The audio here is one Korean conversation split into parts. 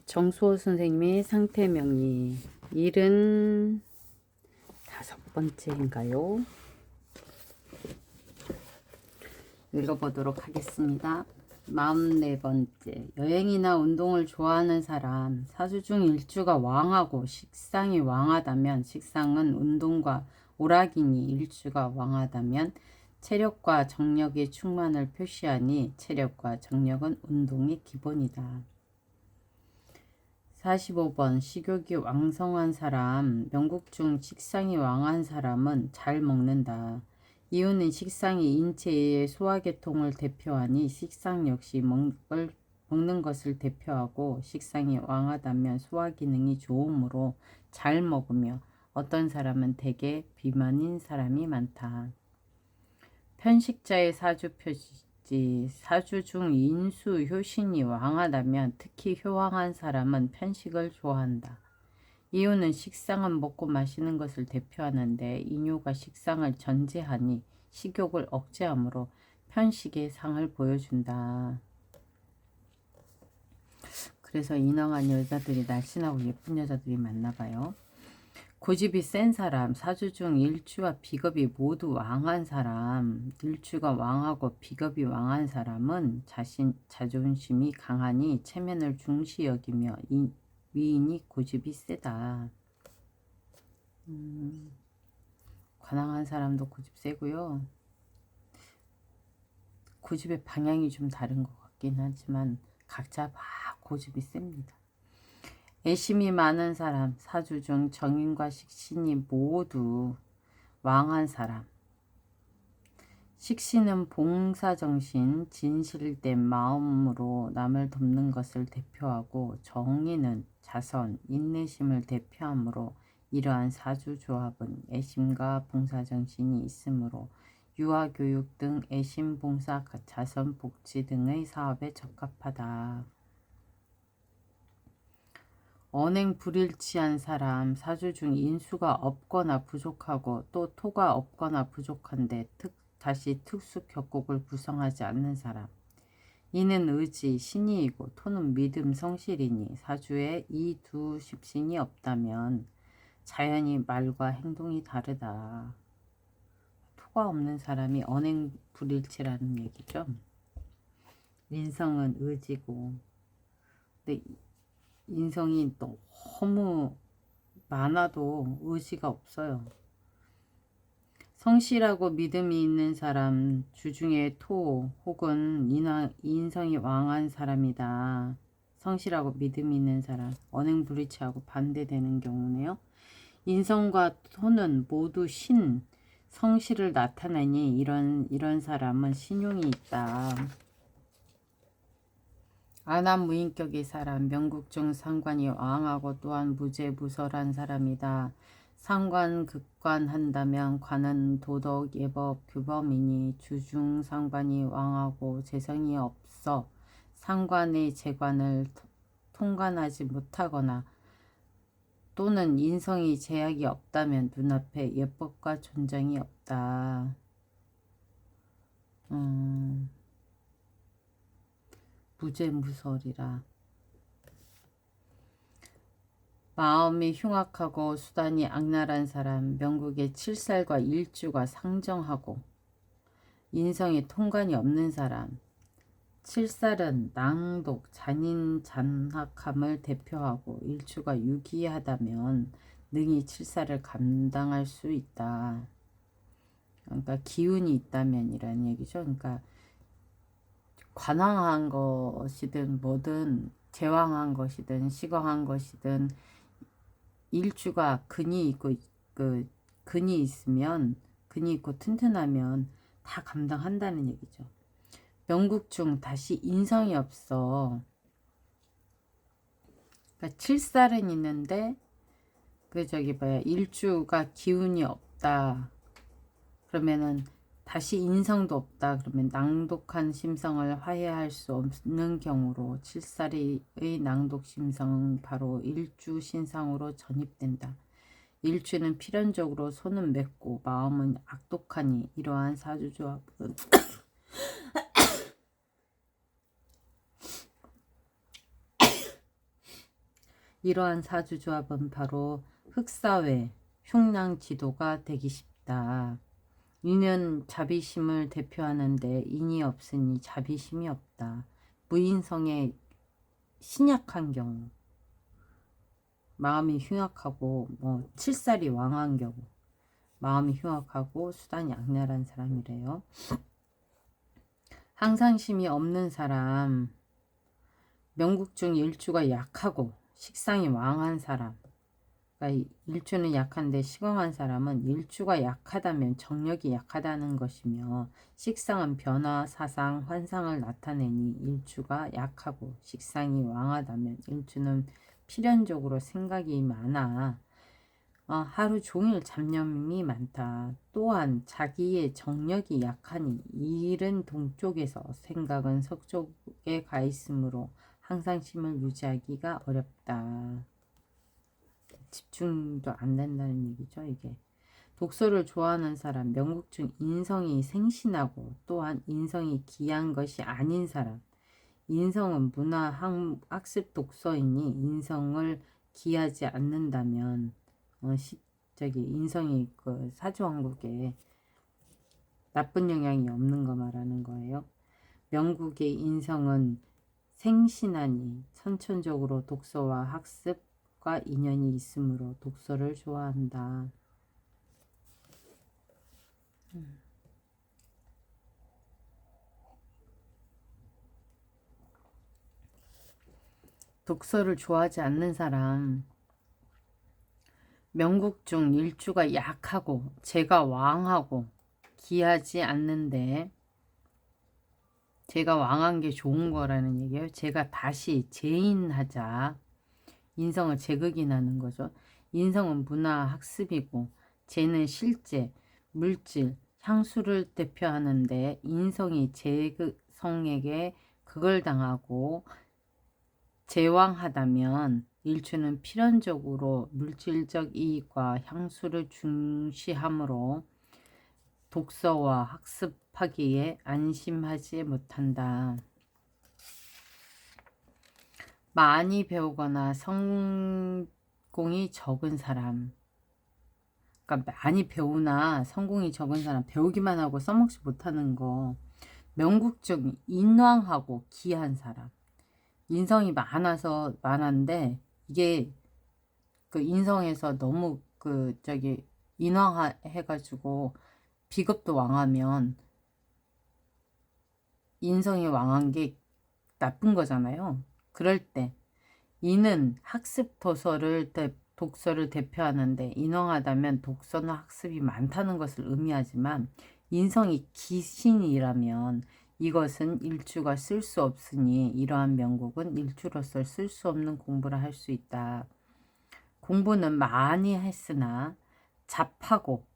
정수호 선생님의 상태명리 75번째인가요? 읽어보도록 하겠습니다. 44번째. 여행이나 운동을 좋아하는 사람. 사주 중 일주가 왕하고 식상이 왕하다면, 식상은 운동과 오락이니 일주가 왕하다면 체력과 정력의 충만을 표시하니 체력과 정력은 운동의 기본이다. 45번. 식욕이 왕성한 사람. 명국 중 식상이 왕한 사람은 잘 먹는다. 이유는 식상이 인체의 소화계통을 대표하니 식상 역시 먹는 것을 대표하고, 식상이 왕하다면 소화기능이 좋으므로 잘 먹으며 어떤 사람은 대개 비만인 사람이 많다. 편식자의 사주 표시. 사주 중 인수, 효신이 왕하다면 특히 효왕한 사람은 편식을 좋아한다. 이유는 식상은 먹고 마시는 것을 대표하는데 인유가 식상을 전제하니 식욕을 억제하므로 편식의 상을 보여준다. 그래서 인왕한 여자들이 날씬하고 예쁜 여자들이 많나봐요. 고집이 센 사람. 사주 중 일주와 비겁이 모두 왕한 사람. 일주가 왕하고 비겁이 왕한 사람은 자존심이 강하니 체면을 중시 여기며 위인이 고집이 세다. 관항한 사람도 고집 세고요. 고집의 방향이 좀 다른 것 같긴 하지만 각자 막 고집이 셉니다. 애심이 많은 사람. 사주 중 정인과 식신이 모두 왕한 사람. 식신은 봉사정신, 진실된 마음으로 남을 돕는 것을 대표하고, 정인은 자선, 인내심을 대표하므로 이러한 사주 조합은 애심과 봉사정신이 있으므로 유아교육 등 애심, 봉사, 자선, 복지 등의 사업에 적합하다. 언행 불일치한 사람. 사주 중 인수가 없거나 부족하고 또 토가 없거나 부족한데 다시 특수 격곡을 구성하지 않는 사람. 이는 의지, 신이이고 토는 믿음, 성실이니 사주에 이 두 십신이 없다면 자연히 말과 행동이 다르다. 토가 없는 사람이 언행 불일치라는 얘기죠. 인성은 의지고, 근데 인성이 너무 많아도 의지가 없어요. 성실하고 믿음이 있는 사람. 주중에 토 혹은 인성이 왕한 사람이다. 성실하고 믿음이 있는 사람. 언행불일치하고 반대되는 경우네요. 인성과 토는 모두 신, 성실을 나타내니 이런 사람은 신용이 있다. 안암무인격의 사람. 명국 중 상관이 왕하고 또한 무죄무설한 사람이다. 상관 극관한다면 관은 도덕, 예법, 규범이니 주중 상관이 왕하고 재성이 없어 상관의 재관을 통관하지 못하거나 또는 인성이 제약이 없다면 눈앞에 예법과 존정이 없다. 무죄무설이라. 마음이 흉악하고 수단이 악랄한 사람. 명국의 7살과 일주가 상정하고 인성에 통관이 없는 사람. 7살은 낭독, 잔인, 잔악함을 대표하고 일주가 유기하다면 능히 7살을 감당할 수 있다. 그러니까 기운이 있다면이라는 얘기죠. 그러니까 관왕한 것이든 뭐든 제왕한 것이든 시광한 것이든 일주가 근이 있고 근이 있으면 근이 있고 튼튼하면 다 감당한다는 얘기죠. 명국 중 다시 인성이 없어. 그러니까 7살은 있는데 일주가 기운이 없다. 그러면은 다시 인성도 없다. 그러면 낭독한 심성을 화해할 수 없는 경우로 7살의 낭독 심성은 바로 일주 신상으로 전입된다. 일주는 필연적으로 손은 맺고 마음은 악독하니 이러한 사주조합은 이러한 사주조합은 바로 흑사회, 흉랑지도가 되기 쉽다. 인은 자비심을 대표하는데 인이 없으니 자비심이 없다. 무인성에 신약한 경우, 마음이 흉악하고 칠살이 왕한 경우, 마음이 흉악하고 수단이 악랄한 사람이래요. 항상심이 없는 사람, 명국중 일주가 약하고 식상이 왕한 사람, 그러니까 일주는 약한데 시공한 사람은 일주가 약하다면 정력이 약하다는 것이며 식상은 변화, 사상, 환상을 나타내니 일주가 약하고 식상이 왕하다면 일주는 필연적으로 생각이 많아 하루 종일 잡념이 많다. 또한 자기의 정력이 약하니 일은 동쪽에서 생각은 서쪽에 가 있으므로 항상심을 유지하기가 어렵다. 집중도 안 된다는 얘기죠, 이게. 독서를 좋아하는 사람, 명국중 인성이 생신하고 또한 인성이 귀한 것이 아닌 사람. 인성은 문화 학습 독서이니 인성을 귀하지 않는다면 인성이 그 사주왕국에 나쁜 영향이 없는 거 말하는 거예요. 명국의 인성은 생신하니 선천적으로 독서와 학습과 인연이 있으므로 독서를 좋아한다. 독서를 좋아하지 않는 사람, 명국중 일주가 약하고 제가 왕하고 귀하지 않는데, 제가 왕한 게 좋은 거라는 얘기예요. 제가 다시 재인하자. 인성을 재극인하는 거죠. 인성은 문화 학습이고 재는 실제, 물질, 향수를 대표하는데 인성이 재성에게 그걸 당하고 제왕하다면 일주는 필연적으로 물질적 이익과 향수를 중시하므로 독서와 학습하기에 안심하지 못한다. 많이 배우거나 성공이 적은 사람, 그러니까 많이 배우나 성공이 적은 사람, 배우기만 하고 써먹지 못하는 거. 명국적 인왕하고 귀한 사람, 인성이 많은데 이게 그 인성에서 너무 인왕 해가지고 비겁도 왕하면 인성이 왕한 게 나쁜 거잖아요. 그럴 때 인은 학습 독서를 대표하는데 인왕하다면 독서나 학습이 많다는 것을 의미하지만 인성이 기신이라면 이것은 일주가 쓸 수 없으니 이러한 명곡은 일주로서 쓸 수 없는 공부를 할 수 있다. 공부는 많이 했으나 잡하고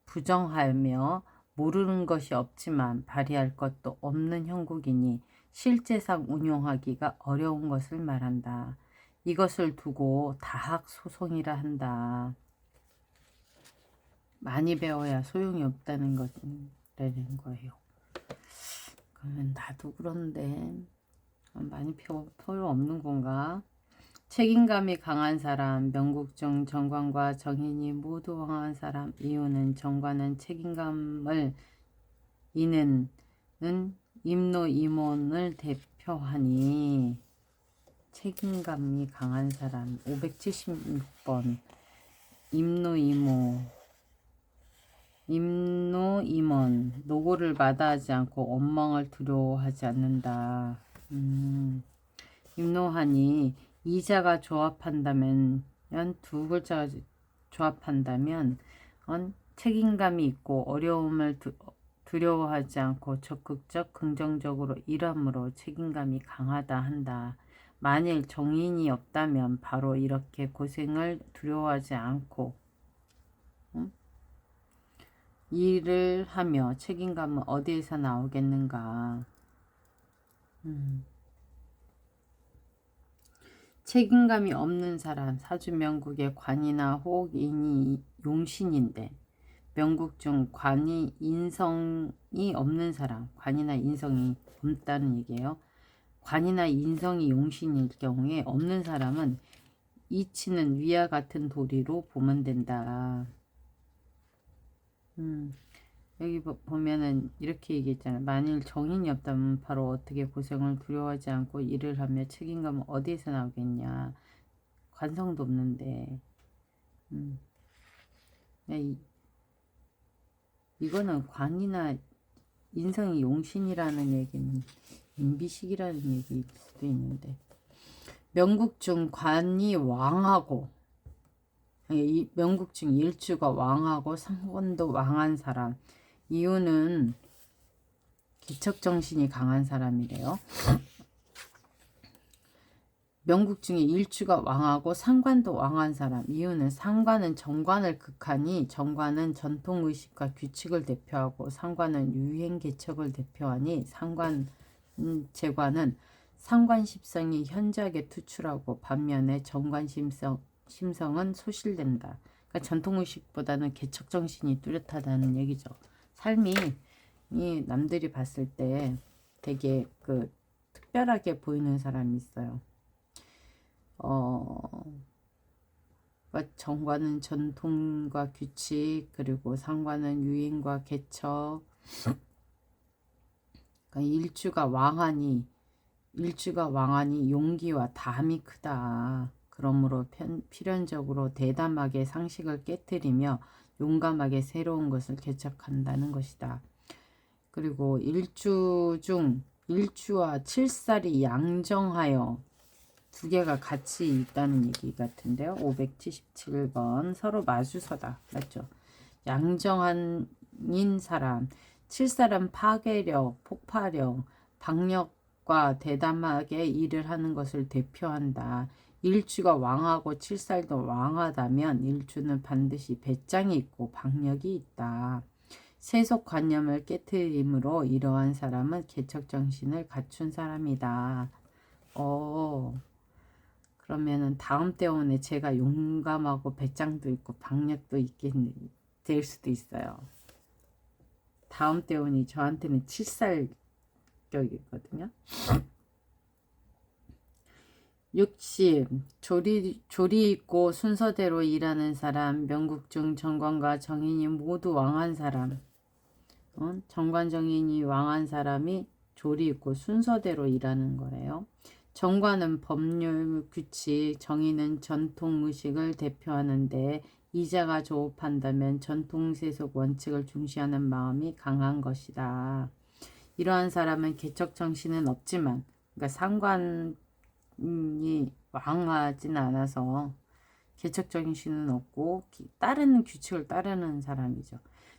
부정하며 모르는 것이 없지만 발휘할 것도 없는 형국이니 실제상 운용하기가 어려운 것을 말한다. 이것을 두고 다학소송이라 한다. 많이 배워야 소용이 없다는 거라는 거예요. 그러면 나도 그런데 많이 소용 없는 건가? 책임감이 강한 사람, 명국중 정관과 정인이 모두 강한 사람. 이유는 정관은 책임감을 이는 임노이몬을 대표하니 책임감이 강한 사람. 576번 임노임원 노고를 마다하지 않고 원망을 두려워하지 않는다. 임노하니 이자가 조합한다면 두 글자가 조합한다면 책임감이 있고 어려움을 두려워하지 않고 적극적 긍정적으로 일함으로 책임감이 강하다 한다. 만일 정인이 없다면 바로 이렇게 고생을 두려워하지 않고 일을 하며 책임감은 어디에서 나오겠는가. 책임감이 없는 사람, 사주명국의 관이나 호옥인이 용신인데 명국 중 관이 인성이 없는 사람, 관이나 인성이 없다는 얘기예요. 관이나 인성이 용신일 경우에 없는 사람은 이치는 위와 같은 도리로 보면 된다. 여기 보면은 이렇게 얘기했잖아. 만일 정인이 없다면 바로 어떻게 고생을 두려워하지 않고 일을 하며 책임감은 어디에서 나오겠냐. 관성도 없는데. 이거는 관이나 인성이 용신이라는 얘기는 인비식이라는 얘기일 수도 있는데, 명국 중 관이 왕하고, 명국 중 일주가 왕하고 상관도 왕한 사람, 이유는 기척정신이 강한 사람이래요. 명국 중에 일주가 왕하고 상관도 왕한 사람, 이유는 상관은 정관을 극하니 정관은 전통의식과 규칙을 대표하고 상관은 유행개척을 대표하니 제관은 상관십성이 현저하게 투출하고 반면에 정관심성은 소실된다. 그러니까 전통의식보다는 개척정신이 뚜렷하다는 얘기죠. 삶이 남들이 봤을 때 되게 특별하게 보이는 사람이 있어요. 그러니까 정관은 전통과 규칙, 그리고 상관은 유행과 개척. 그러니까 일주가 왕하니 용기와 담이 크다. 그러므로 필연적으로 대담하게 상식을 깨뜨리며 용감하게 새로운 것을 개척한다는 것이다. 그리고 일주와 칠살이 양정하여 두 개가 같이 있다는 얘기 같은데요. 577번 서로 마주서다. 맞죠? 양정한인 사람, 칠살은 파괴력, 폭발력, 박력과 대담하게 일을 하는 것을 대표한다. 일주가 왕하고 칠살도 왕하다면 일주는 반드시 배짱이 있고 박력이 있다. 세속관념을 깨트림으로 이러한 사람은 개척정신을 갖춘 사람이다. 그러면은 다음 대원에 제가 용감하고 배짱도 있고 박력도 있게 될 수도 있어요. 다음 대원이 저한테는 7살격이거든요. 60. 조리 있고 순서대로 일하는 사람, 명국 중 정관과 정인이 모두 왕한 사람. 정관 정인이 왕한 사람이 조리 있고 순서대로 일하는 거래요. 정관은 법률 규칙, 정의는 전통의식을 대표하는데 이자가 조업한다면 전통세속 원칙을 중시하는 마음이 강한 것이다. 이러한 사람은 개척정신은 없지만, 그러니까 상관이 왕하진 않아서 개척정신은 없고 따르는 규칙을 따르는 사람이죠.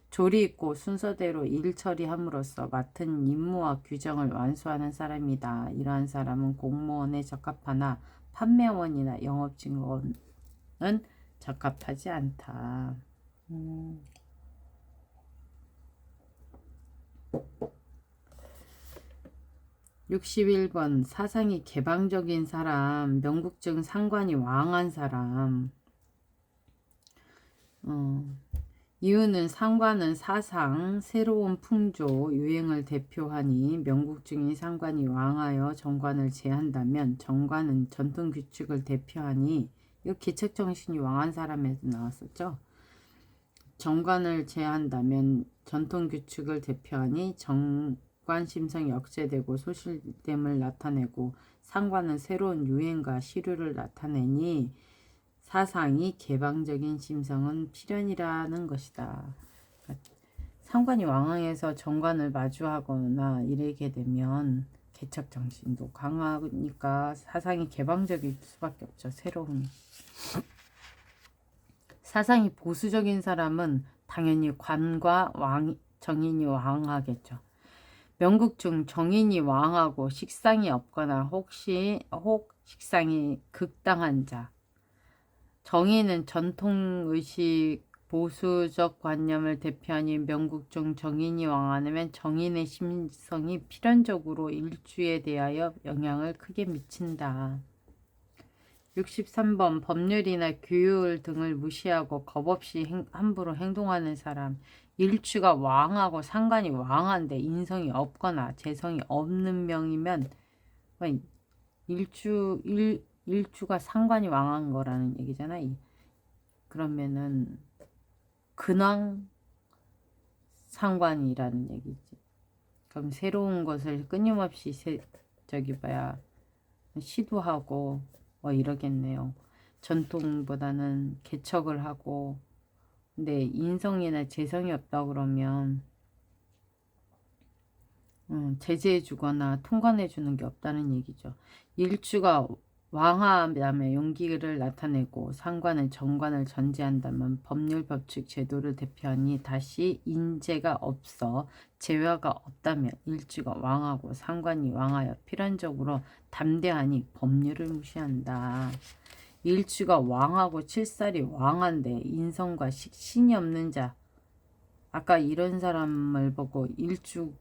조리 있고 순서대로 일 처리함으로써 맡은 임무와 규정을 완수하는 사람이다. 이러한 사람은 공무원에 적합하나 판매원이나 영업직원은 적합하지 않다. 61번 사상이 개방적인 사람, 명국중 상관이 왕한 사람. 이유는 상관은 사상, 새로운 풍조, 유행을 대표하니 명국 중인 상관이 왕하여 정관을 제한다면 정관은 전통 규칙을 대표하니 이거 개척정신이 왕한 사람에도 나왔었죠. 정관을 제한다면 전통 규칙을 대표하니 정관심성이 억제되고 소실됨을 나타내고 상관은 새로운 유행과 시류를 나타내니 사상이 개방적인 심성은 필연이라는 것이다. 그러니까 상관이 왕왕해서 정관을 마주하거나 이러게 되면 개척정신도 강하니까 사상이 개방적일 수밖에 없죠. 새로운 사상이 보수적인 사람은 당연히 관과 정인이 왕하겠죠. 명국 중 정인이 왕하고 식상이 없거나 혹 식상이 극당한 자, 정의는 전통의식 보수적 관념을 대표하니 명국 중 정인이 왕하면 정인의 심성이 필연적으로 일주에 대하여 영향을 크게 미친다. 63번 법률이나 규율 등을 무시하고 겁없이 함부로 행동하는 사람. 일주가 왕하고 상관이 왕한데 인성이 없거나 재성이 없는 명이면 일주가 상관이 왕한 거라는 얘기잖아. 그러면은 근왕 상관이라는 얘기지. 그럼 새로운 것을 끊임없이 시도하고 뭐 이러겠네요. 전통보다는 개척을 하고. 근데 인성이나 재성이 없다 그러면 제재해 주거나 통관해 주는 게 없다는 얘기죠. 일주가 왕하면 용기를 나타내고 상관은 정관을 전제한다면 법률 법칙 제도를 대표하니 다시 인재가 없어 재화가 없다면 일주가 왕하고 상관이 왕하여 필연적으로 담대하니 법률을 무시한다. 일주가 왕하고 칠살이 왕한데 인성과 식신이 없는 자. 아까 이런 사람을 보고 일주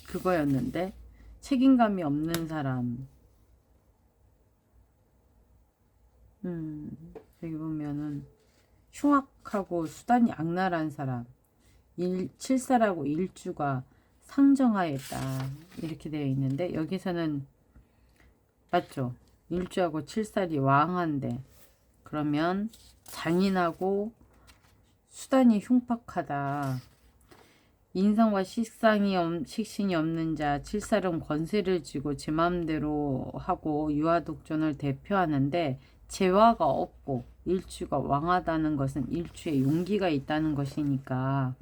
그거였는데 책임감이 없는 사람. 여기 보면은 흉악하고 수단이 악랄한 사람. 칠살하고 일주가 상정하였다 이렇게 되어 있는데 여기서는 맞죠? 일주하고 칠살이 왕한데 그러면 잔인하고 수단이 흉팍하다. 인성과 식신이 없는 자, 칠살은 권세를 쥐고 제 마음대로 하고 유아독존을 대표하는데 재화가 없고 일주가 왕하다는 것은 일주에 용기가 있다는 것이니까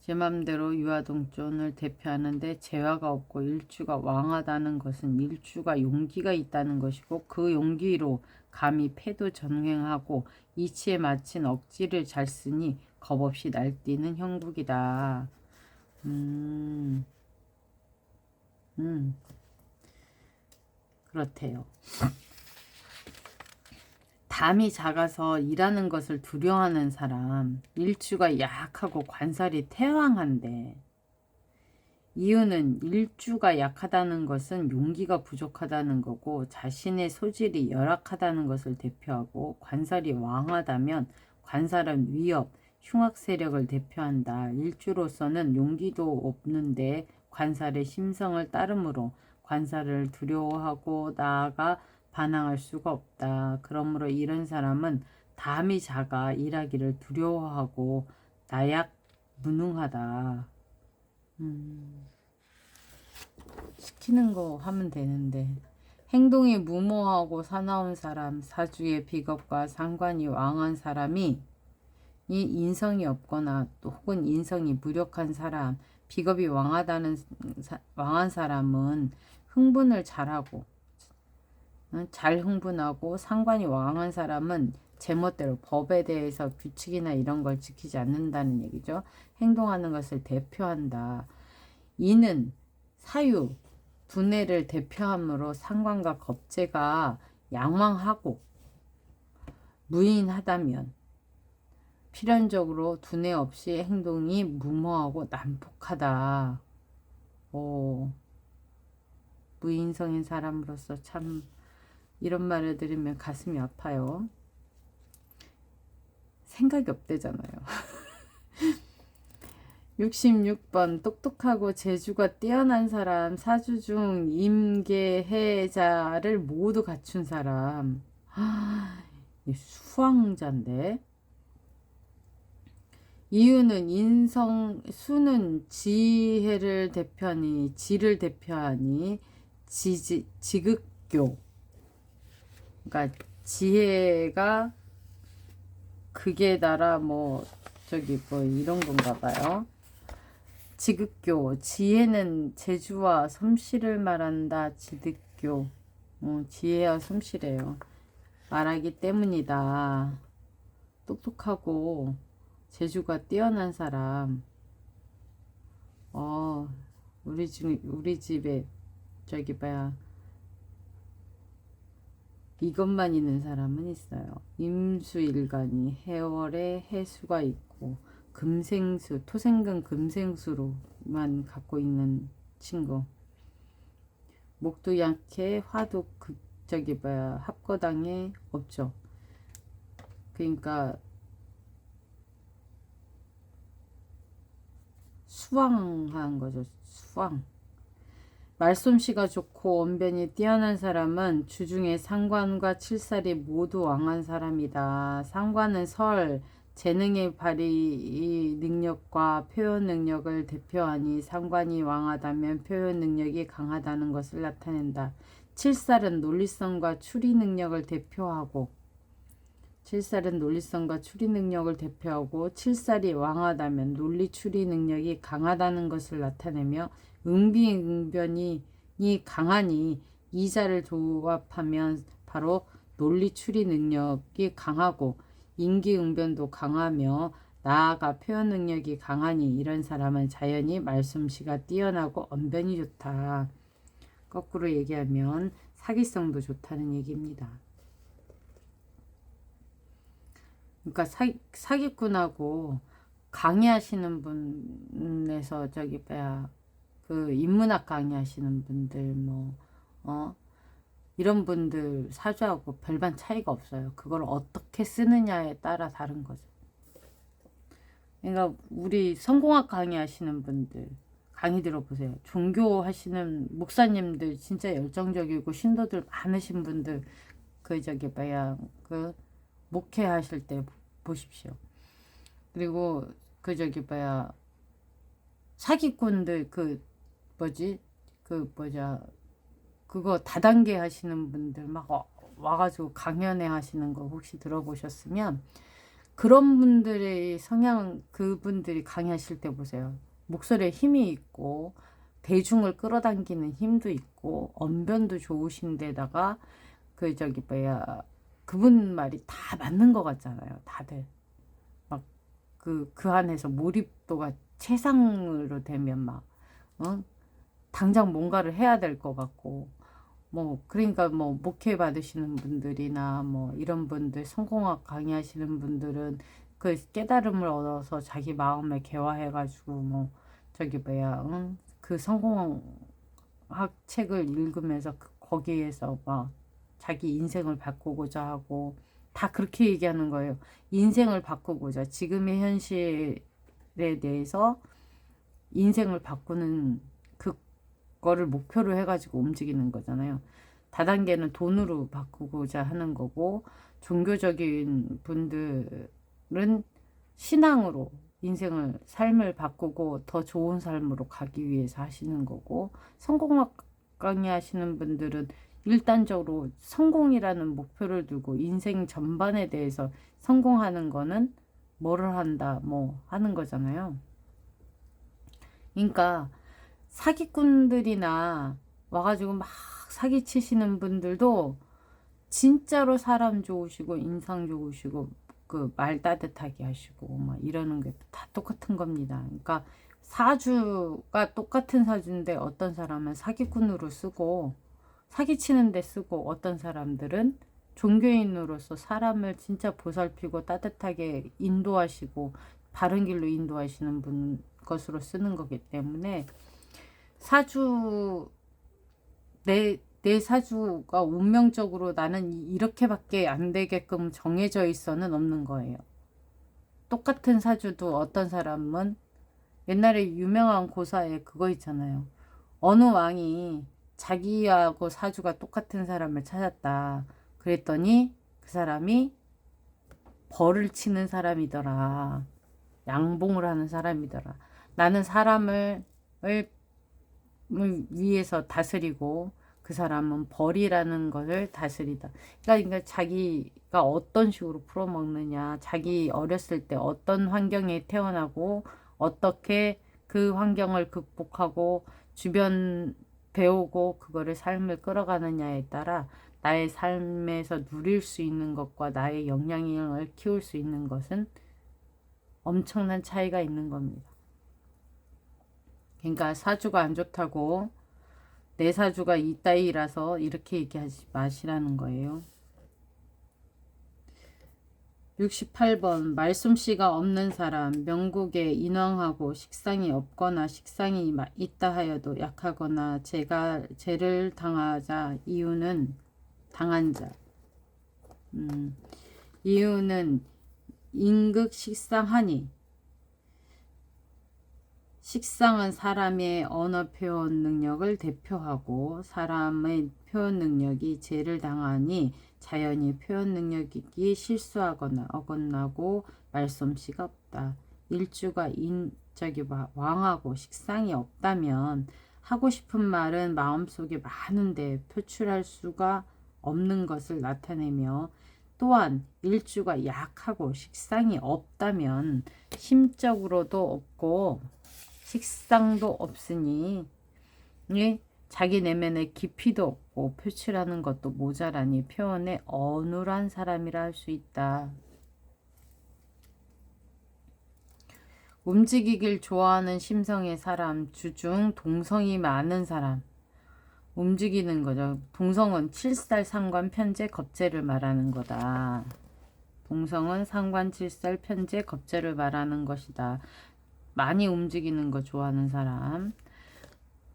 제 마음대로 유아독존을 대표하는데 재화가 없고 일주가 왕하다는 것은 일주가 용기가 있다는 것이고 그 용기로 감히 패도 전횡하고 이치에 마친 억지를 잘 쓰니 겁없이 날뛰는 형국이다. 그렇대요. 담이 작아서 일하는 것을 두려워하는 사람, 일주가 약하고 관살이 태왕한데 이유는 일주가 약하다는 것은 용기가 부족하다는 거고 자신의 소질이 열악하다는 것을 대표하고 관살이 왕하다면 관살은 위협, 흉악 세력을 대표한다. 일주로서는 용기도 없는데 관살의 심성을 따르므로 관살을 두려워하고 나아가 반항할 수가 없다. 그러므로 이런 사람은 담이 작아 일하기를 두려워하고 나약 무능하다. 시키는 거 하면 되는데 행동이 무모하고 사나운 사람, 사주의 비겁과 상관이 왕한 사람이 이 인성이 없거나 또 혹은 인성이 무력한 사람, 비겁이 왕한 사람은 흥분을 잘하고 잘 흥분하고 상관이 왕한 사람은 제멋대로 법에 대해서 규칙이나 이런 걸 지키지 않는다는 얘기죠. 행동하는 것을 대표한다. 이는 사유, 두뇌를 대표하므로 상관과 겁재가 양망하고 무인하다면 필연적으로 두뇌 없이 행동이 무모하고 난폭하다. 무인성인 사람으로서 참 이런 말을 들으면 가슴이 아파요. 생각이 없대잖아요. 66번 똑똑하고 재주가 뛰어난 사람, 사주 중 임계해자를 모두 갖춘 사람. 수왕자인데 이유는 수는 지혜를 대표하니 지를 대표하니 지극교. 그러니까 지혜가 극에 달아 뭐 이런 건가 봐요. 지극교, 지혜는 재주와 솜씨를 말한다. 지득교, 지혜와 솜씨래요. 말하기 때문이다. 똑똑하고 재주가 뛰어난 사람. 우리 집에 이것만 있는 사람은 있어요. 임수일간이 해월에 해수가 있고 금생수, 토생금 금생수로만 갖고 있는 친구. 목도 약해 화도 합거당에 없죠. 그러니까 수왕한 거죠. 수왕. 말솜씨가 좋고 언변이 뛰어난 사람은 주중에 상관과 칠살이 모두 왕한 사람이다. 상관은 설, 재능의 발휘 능력과 표현 능력을 대표하니 상관이 왕하다면 표현 능력이 강하다는 것을 나타낸다. 칠살은 논리성과 추리 능력을 대표하고 칠살은 논리성과 추리 능력을 대표하고 칠살이 왕하다면 논리 추리 능력이 강하다는 것을 나타내며 응비응변이 강하니 이 자를 조합하면 바로 논리 추리 능력이 강하고 인기응변도 강하며 나아가 표현 능력이 강하니 이런 사람은 자연히 말솜씨가 뛰어나고 언변이 좋다. 거꾸로 얘기하면 사기성도 좋다는 얘기입니다. 그러니까 사기꾼하고 강의하시는 분에서 저기 뭐야 그 인문학 강의하시는 분들 이런 분들 사주하고 별반 차이가 없어요. 그걸 어떻게 쓰느냐에 따라 다른 거죠. 그러니까 우리 성공학 강의하시는 분들 강의 들어보세요. 종교 하시는 목사님들 진짜 열정적이고 신도들 많으신 분들 그 저기 뭐야 그 목회하실 때 보십시오. 그리고 그 저기 뭐야 사기꾼들 그거 다단계 하시는 분들 막 와가지고 강연회 하시는 거 혹시 들어보셨으면 그런 분들의 성향 그분들이 강의하실 때 보세요. 목소리에 힘이 있고 대중을 끌어당기는 힘도 있고 언변도 좋으신 데다가 그 저기 뭐야 그분 말이 다 맞는 것 같잖아요. 다들 막 그 안에서 몰입도가 최상으로 되면 막 당장 뭔가를 해야 될 것 같고 그러니까 목회 받으시는 분들이나 이런 분들 성공학 강의하시는 분들은 그 깨달음을 얻어서 자기 마음에 개화해가지고 저기 뭐야 그 성공학 책을 읽으면서 거기에서 막 자기 인생을 바꾸고자 하고 다 그렇게 얘기하는 거예요. 인생을 바꾸고자 지금의 현실에 대해서 인생을 바꾸는 그거를 목표로 해가지고 움직이는 거잖아요. 다단계는 돈으로 바꾸고자 하는 거고 종교적인 분들은 신앙으로 인생을 삶을 바꾸고 더 좋은 삶으로 가기 위해서 하시는 거고 성공학 강의 하시는 분들은 일단적으로 성공이라는 목표를 두고 인생 전반에 대해서 성공하는 거는 뭐를 한다 하는 거잖아요. 그러니까 사기꾼들이나 와가지고 막 사기치시는 분들도 진짜로 사람 좋으시고 인상 좋으시고 그 말 따뜻하게 하시고 막 이러는 게 다 똑같은 겁니다. 그러니까 사주가 똑같은 사주인데 어떤 사람은 사기꾼으로 쓰고 사기치는 데 쓰고 어떤 사람들은 종교인으로서 사람을 진짜 보살피고 따뜻하게 인도하시고 바른 길로 인도하시는 분 것으로 쓰는 거기 때문에 사주 내 사주가 운명적으로 나는 이렇게밖에 안 되게끔 정해져 있어는 없는 거예요. 똑같은 사주도 어떤 사람은 옛날에 유명한 고사에 그거 있잖아요. 어느 왕이 자기하고 사주가 똑같은 사람을 찾았다. 그랬더니 그 사람이 벌을 치는 사람이더라. 양봉을 하는 사람이더라. 나는 사람을 위해서 다스리고 그 사람은 벌이라는 것을 다스리다. 그러니까 자기가 어떤 식으로 풀어먹느냐, 자기 어렸을 때 어떤 환경에 태어나고 어떻게 그 환경을 극복하고 주변 배우고 그거를 삶을 끌어가느냐에 따라 나의 삶에서 누릴 수 있는 것과 나의 영향력을 키울 수 있는 것은 엄청난 차이가 있는 겁니다. 그러니까 사주가 안 좋다고 내 사주가 이따위라서 이렇게 얘기하지 마시라는 거예요. 68번 말솜씨가 없는 사람 명국에 인왕하고 식상이 없거나 식상이 있다 하여도 약하거나 죄를 당하자 이유는 당한 자 이유는 인극 식상하니 식상은 사람의 언어 표현 능력을 대표하고 사람의 표현 능력이 제를 당하니 자연히 표현 능력이 실수하거나 어긋나고 말솜씨가 없다. 일주가 왕하고 식상이 없다면 하고 싶은 말은 마음속에 많은데 표출할 수가 없는 것을 나타내며 또한 일주가 약하고 식상이 없다면 심적으로도 없고 식상도 없으니 자기 내면의 깊이도 없고 표출하는 것도 모자라니 표현에 어눌한 사람이라 할 수 있다. 움직이길 좋아하는 심성의 사람, 주중 동성이 많은 사람. 움직이는 거죠. 동성은 칠살 상관 편재 겁재를 말하는 거다. 동성은 상관 칠살 편재 겁재를 말하는 것이다. 많이 움직이는 거 좋아하는 사람.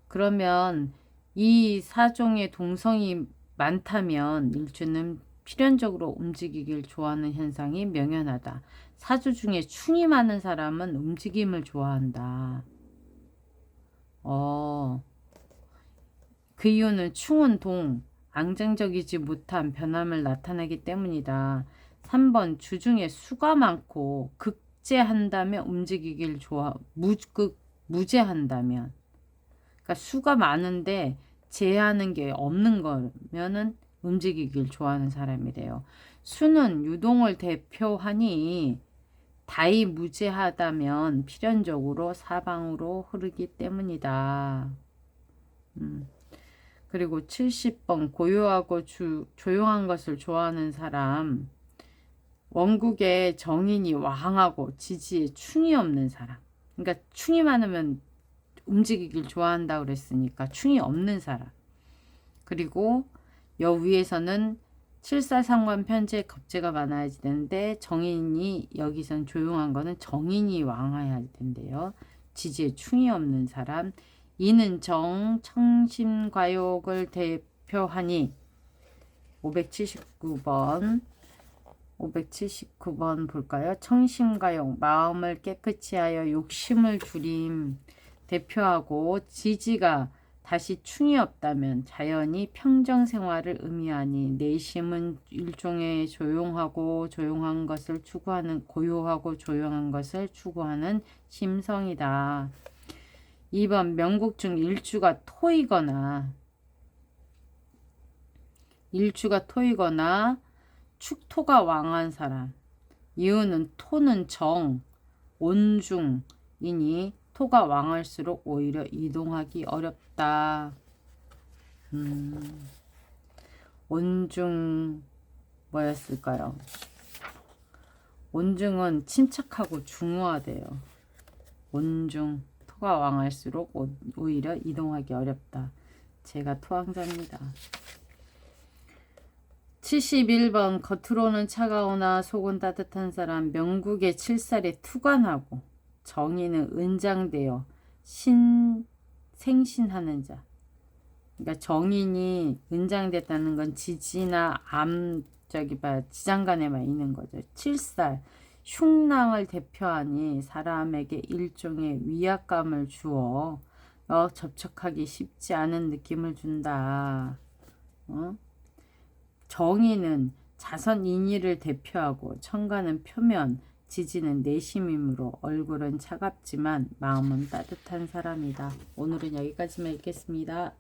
그러면 이 사종의 동성이 많다면 일주는 필연적으로 움직이길 좋아하는 현상이 명연하다. 사주 중에 충이 많은 사람은 움직임을 좋아한다. 그 이유는 충은 안정적이지 못한 변함을 나타내기 때문이다. 3번 주중에 수가 많고 극제한다면 움직이길 무제한다면 그러니까 수가 많은데 제하는 게 없는 거면은 움직이길 좋아하는 사람이래요. 수는 유동을 대표하니 다이무제하다면 필연적으로 사방으로 흐르기 때문이다. 그리고 70번 고요하고 조용한 것을 좋아하는 사람. 원국의 정인이 왕하고 지지에 충이 없는 사람. 그러니까 충이 많으면 움직이길 좋아한다고 그랬으니까 충이 없는 사람. 그리고 여 위에서는 칠살상관 편재 겁재가 많아야 되는데 정인이 여기선 조용한 거는 정인이 왕해야 된대요. 지지에 충이 없는 사람. 이는 청심과욕을 대표하니 579번 볼까요? 청심과욕 마음을 깨끗이 하여 욕심을 줄임 대표하고 지지가 다시 충이 없다면 자연히 평정생활을 의미하니 내심은 일종의 조용한 것을 추구하는 고요하고 조용한 것을 추구하는 심성이다. 2번 명국 중 일주가 토이거나 축토가 왕한 사람. 이유는 토는 온중이니 토가 왕할수록 오히려 이동하기 어렵다. 온중 뭐였을까요? 온중은 침착하고 중후하대요. 온중 토가 왕할수록 오히려 이동하기 어렵다. 제가 토왕자입니다. 71번 겉으로는 차가우나 속은 따뜻한 사람. 명국의 칠살에 투관하고 정의는 은장되어 생신하는 자. 그러니까 정인이 은장됐다는 건 지지나 지장간에만 있는 거죠. 칠살 흉낭을 대표하니 사람에게 일종의 위압감을 주어 접촉하기 쉽지 않은 느낌을 준다. 정의는 자선인의를 대표하고 청가는 표면, 지지는 내심이므로 얼굴은 차갑지만 마음은 따뜻한 사람이다. 오늘은 여기까지만 읽겠습니다.